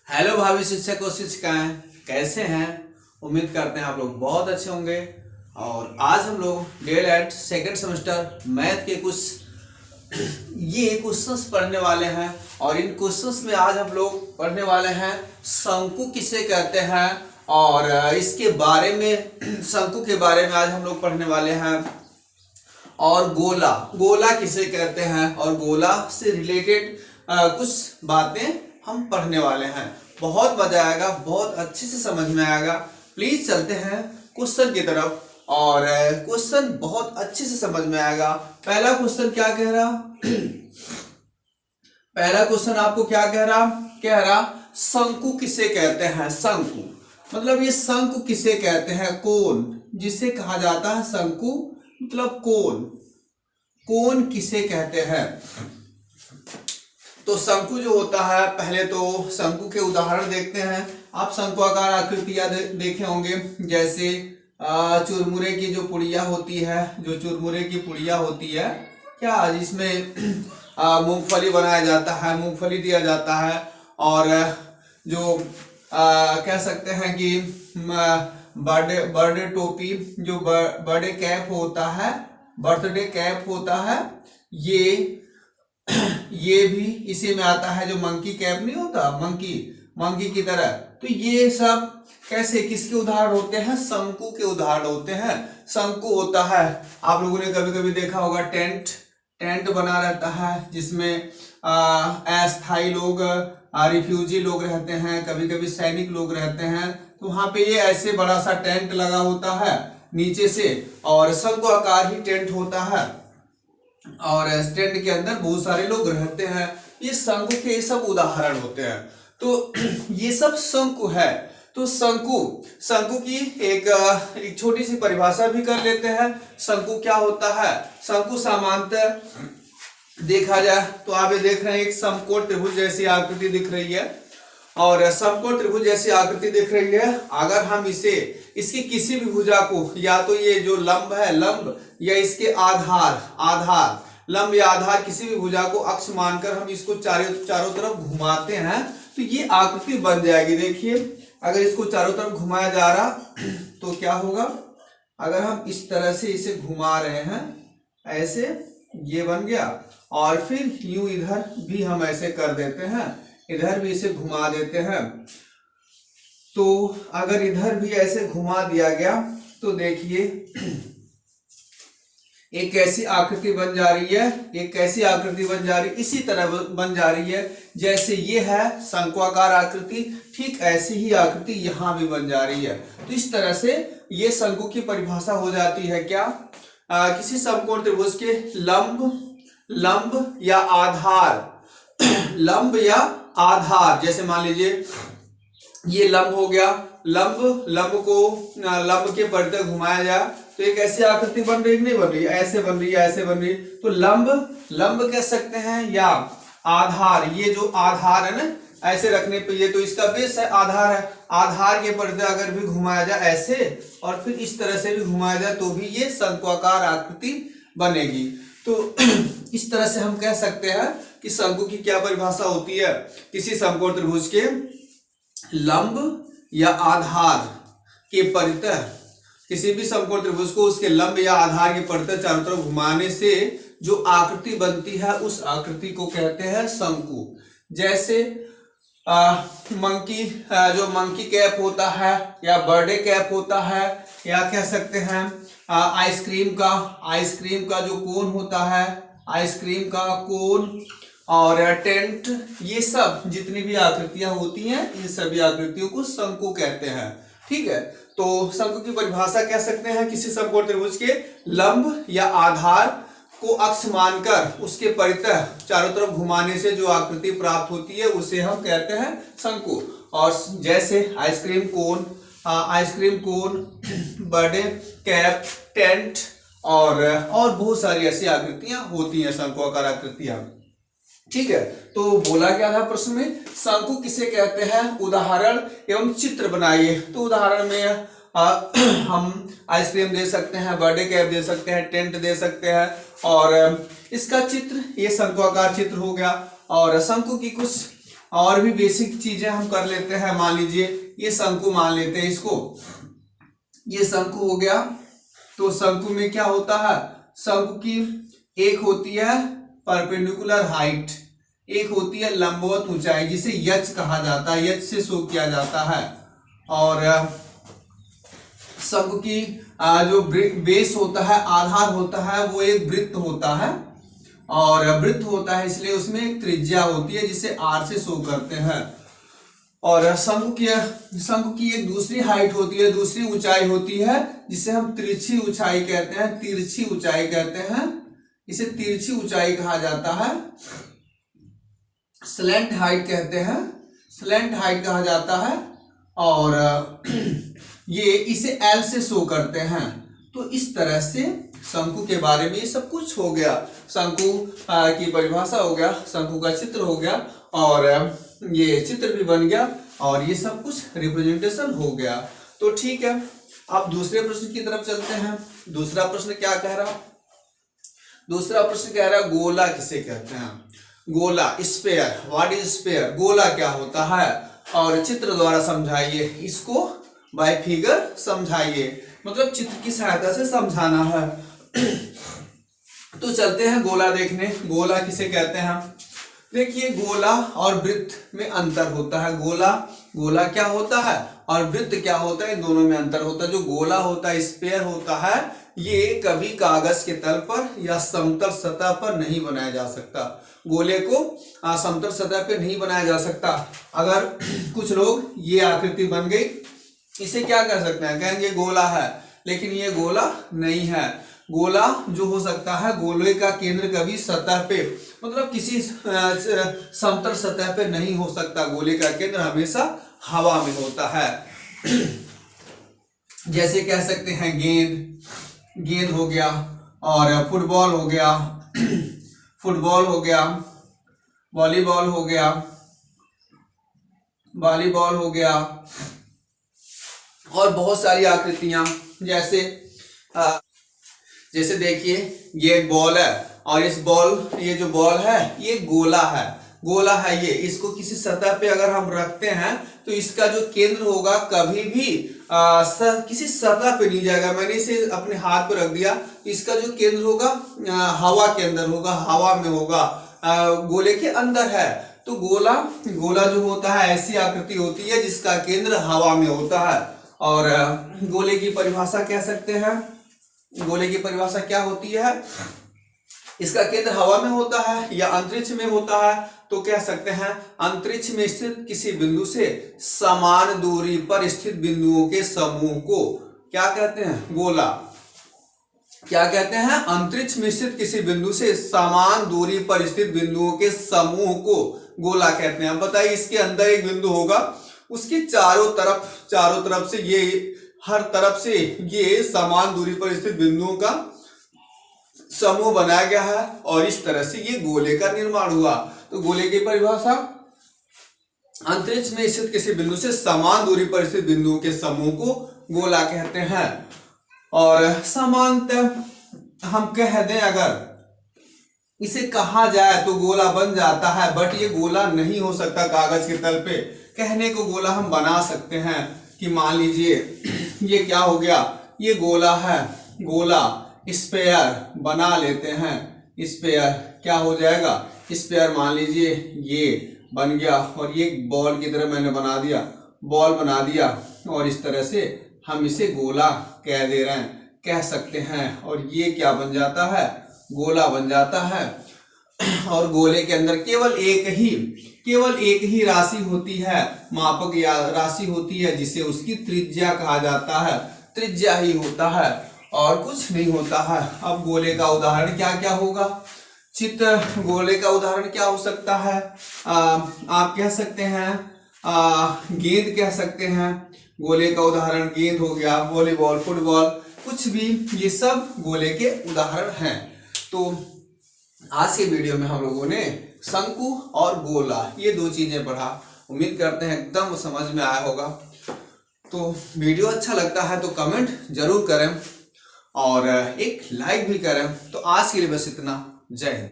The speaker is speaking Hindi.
हेलो भावी शिक्षक और शिक्षिकाएं, कैसे हैं। उम्मीद करते हैं आप लोग बहुत अच्छे होंगे। और आज हम लोग डीएलएड सेकेंड सेमेस्टर मैथ के कुछ ये क्वेश्चंस पढ़ने वाले हैं। और इन क्वेश्चंस में आज हम लोग पढ़ने वाले हैं शंकु किसे कहते हैं, और इसके बारे में शंकु के बारे में आज हम लोग पढ़ने वाले हैं। और गोला गोला किसे कहते हैं, और गोला से रिलेटेड कुछ बातें हम पढ़ने वाले हैं। बहुत मजा आएगा, बहुत अच्छे से समझ में आएगा। प्लीज चलते हैं क्वेश्चन की तरफ, और क्वेश्चन बहुत अच्छे से समझ में आएगा। पहला क्वेश्चन क्या कह रहा पहला क्वेश्चन आपको क्या कह रहा शंकु किसे कहते हैं। शंकु मतलब ये शंकु किसे कहते हैं, कोन जिसे कहा जाता है शंकु मतलब कोन किसे कहते हैं। तो शंकु जो होता है, पहले तो शंकु के उदाहरण देखते हैं। आप शंकुआकार आकृतियां देखे होंगे, जैसे चुरमुरे की जो पुड़िया होती है, क्या जिसमें मूंगफली बनाया जाता है, मूंगफली दिया जाता है। और जो कह सकते हैं कि बर्थडे टोपी, जो बर्थडे कैप होता है, बर्थडे कैप होता है, ये भी इसी में आता है। जो मंकी कैप नहीं होता, मंकी की तरह। तो ये सब कैसे किसके उदाहरण होते हैं, शंकु के उदाहरण होते हैं। शंकु होता है, आप लोगों ने कभी कभी देखा होगा, टेंट बना रहता है, जिसमें अस्थायी लोग, रिफ्यूजी लोग रहते हैं, कभी कभी सैनिक लोग रहते हैं। तो वहां पे ये ऐसे बड़ा सा टेंट लगा होता है नीचे से, और शंकु आकार ही टेंट होता है, और टेंट के अंदर बहुत सारे लोग रहते हैं। ये शंकु के सब उदाहरण होते हैं। तो ये सब शंकु है। तो शंकु की एक छोटी सी परिभाषा भी कर लेते हैं। शंकु क्या होता है। शंकु सामान्यतः देखा जाए तो आप ये देख रहे हैं, एक समकोण त्रिभुज जैसी आकृति दिख रही है, और समकोण त्रिभुज जैसी आकृति दिख रही है। अगर हम इसकी किसी भी भुजा को, या तो ये जो लंब है, लंब, या इसके आधार लंब या आधार, किसी भी भुजा को अक्ष मानकर हम इसको चारों तरफ घुमाते हैं, तो ये आकृति बन जाएगी। देखिए, अगर इसको चारों तरफ घुमाया जा रहा तो क्या होगा, अगर हम इस तरह से इसे घुमा रहे हैं, ऐसे ये बन गया। और फिर यूं इधर भी हम ऐसे कर देते हैं, इधर भी इसे घुमा देते हैं। तो अगर इधर भी ऐसे घुमा दिया गया तो देखिए एक कैसी आकृति बन जा रही है, इसी तरह बन जा रही है जैसे ये है शंक्वाकार आकृति, ठीक ऐसी ही आकृति यहां भी बन जा रही है। तो इस तरह से ये शंकु की परिभाषा हो जाती है। क्या किसी समकोण त्रिभुज के लंब या आधार, जैसे मान लीजिए ये लंब हो गया, लंब के परितः घुमाया जाए तो एक ऐसी आकृति बन रही, नहीं बन रही, ऐसे बन रही है, ऐसे बन रही। तो लंब कह सकते हैं, या आधार, ये जो आधार है ना, ऐसे रखने पे ये तो इसका बेस है, आधार है। आधार के परितः अगर भी घुमाया जाए ऐसे, और फिर इस तरह से भी घुमाया जाए, तो भी ये शंक्वाकार आकृति बनेगी। तो इस तरह से हम कह सकते हैं कि शंकु की क्या परिभाषा होती है। किसी समकोण त्रिभुज के लंब या आधार के परितः, किसी भी समकोण त्रिभुज को उसके लंब या आधार के परितः चारों तरफ घुमाने से जो आकृति बनती है, उस आकृति को कहते हैं शंकु। जैसे मंकी कैप होता है, या बर्थडे कैप होता है, या कह सकते हैं आइसक्रीम का जो कोन होता है, आइसक्रीम का कोन, और टेंट, ये सब जितनी भी आकृतियां होती हैं, इन सभी आकृतियों को शंकु कहते हैं। ठीक है, तो शंकु की परिभाषा कह सकते हैं, किसी समकोण त्रिभुज के लंब या आधार को अक्ष मानकर उसके परितः चारों तरफ घुमाने से जो आकृति प्राप्त होती है, उसे हम कहते हैं शंकु। और जैसे ice cream cone, birthday cap, tent, और बहुत सारी ऐसी आकृतियां होती हैं, शंकुआकार आकृतियां। ठीक है, तो बोला क्या था प्रश्न में, शंकु किसे कहते हैं, उदाहरण एवं चित्र बनाइए। तो उदाहरण में हम आइसक्रीम दे सकते हैं, बर्थडे कैप दे सकते हैं, टेंट दे सकते हैं, और इसका चित्र, ये शंकुआकार चित्र हो गया। और शंकु की कुछ और भी बेसिक चीजें हम कर लेते हैं। मान लीजिए ये शंकु मान लेते हैं इसको, ये शंकु हो गया। तो शंकु में क्या होता है, शंकु की एक होती है परपेंडिकुलर हाइट, एक होती है लंबवत ऊंचाई जिसे यच कहा जाता है, यच से शो किया जाता है। और शंकु की जो बेस होता है, आधार होता है, वो एक वृत्त होता है, और वृत्त होता है इसलिए उसमें एक त्रिज्या होती है जिसे आर से शो करते हैं। और शंकु की एक दूसरी हाइट होती है, दूसरी ऊंचाई होती है जिसे हम तिरछी ऊंचाई कहते हैं, तिरछी ऊंचाई कहते हैं, इसे तिरछी ऊंचाई कहा जाता है, स्लैंट हाइट कहते हैं, स्लैंट हाइट कहा जाता है। और ये इसे एल से शो करते हैं। तो इस तरह से शंकु के बारे में ये सब कुछ हो गया, शंकु की परिभाषा हो गया, शंकु का चित्र हो गया, और ये चित्र भी बन गया, और ये सब कुछ रिप्रेजेंटेशन हो गया। तो ठीक है, अब दूसरे प्रश्न की तरफ चलते हैं। दूसरा प्रश्न क्या कह रहा, दूसरा प्रश्न कह रहा है गोला किसे कहते हैं। गोला, स्फीयर, व्हाट इज स्फीयर, गोला क्या होता है, और चित्र द्वारा समझाइए, इसको बाय फिगर समझाइए, मतलब चित्र की सहायता से समझाना है। तो चलते हैं गोला देखने, गोला किसे कहते हैं। देखिए गोला और वृत्त में अंतर होता है। गोला क्या होता है और वृत्त क्या होता है, इन दोनों में अंतर होता है। जो गोला होता है, स्फीयर होता है, ये कभी कागज के तल पर या समतल सतह पर नहीं बनाया जा सकता। गोले को समतल सतह पर नहीं बनाया जा सकता। अगर कुछ लोग ये आकृति बन गई, इसे क्या कर सकते हैं, कहेंगे गोला है, लेकिन ये गोला नहीं है। गोला जो हो सकता है, गोले का केंद्र कभी सतह पे, मतलब किसी समतल सतह पे नहीं हो सकता। गोले का केंद्र हमेशा हवा में होता है। जैसे कह सकते हैं गेंद हो गया, और फुटबॉल हो गया, फुटबॉल हो गया, वॉलीबॉल हो गया, वॉलीबॉल हो गया, और बहुत सारी आकृतियां, जैसे देखिए ये एक बॉल है, और ये जो बॉल है ये गोला है, ये इसको किसी सतह पे अगर हम रखते हैं तो इसका जो केंद्र होगा कभी भी किसी सतह पे नहीं जाएगा। मैंने इसे अपने हाथ पे रख दिया, तो इसका जो केंद्र होगा हवा के अंदर होगा, हवा में होगा, गोले के अंदर है। तो गोला जो होता है ऐसी आकृति होती है जिसका केंद्र हवा में होता है। और गोले की परिभाषा कह सकते हैं, गोले की परिभाषा क्या होती है, इसका केंद्र हवा में होता है या अंतरिक्ष में होता है, तो कह सकते हैं अंतरिक्ष में स्थित किसी बिंदु से समान दूरी पर स्थित बिंदुओं के समूह को क्या कहते हैं, गोला। क्या कहते हैं, अंतरिक्ष में स्थित किसी बिंदु से समान दूरी पर स्थित बिंदुओं के समूह को गोला कहते हैं। बताइए, इसके अंदर एक बिंदु होगा, उसके चारों तरफ से ये हर तरफ से ये समान दूरी पर स्थित बिंदुओं का समूह बनाया गया है, और इस तरह से ये गोले का निर्माण हुआ। तो गोले की परिभाषा, अंतरिक्ष में स्थित किसी बिंदु से समान दूरी पर स्थित बिंदुओं के समूह को गोला कहते हैं। और सामान्यतः हम कह दें, अगर इसे कहा जाए तो गोला बन जाता है, बट ये गोला नहीं हो सकता कागज के तल पे। कहने को गोला हम बना सकते हैं कि मान लीजिए ये क्या हो गया, ये गोला है, गोला स्फीयर बना लेते हैं, स्फीयर क्या हो जाएगा, स्फीयर मान लीजिए ये बन गया, और ये बॉल की तरह मैंने बना दिया, बॉल बना दिया, और इस तरह से हम इसे गोला कह दे रहे हैं, कह सकते हैं। और ये क्या बन जाता है, गोला बन जाता है। और गोले के अंदर केवल एक ही राशि होती है, मापक या राशि होती है, जिसे उसकी त्रिज्या कहा जाता है। त्रिज्या ही होता है और कुछ नहीं होता है। अब गोले का उदाहरण क्या क्या होगा, चित्र गोले का उदाहरण क्या हो सकता है, आप कह सकते हैं गेंद कह सकते हैं, गोले का उदाहरण गेंद हो गया, वॉलीबॉल, फुटबॉल, कुछ भी, ये सब गोले के उदाहरण हैं। तो आज के वीडियो में हम लोगों ने शंकु और गोला ये दो चीजें पढ़ा। उम्मीद करते हैं एकदम समझ में आया होगा। तो वीडियो अच्छा लगता है तो कमेंट जरूर करें और एक लाइक भी करें। तो आज के लिए बस इतना। जय हिंद।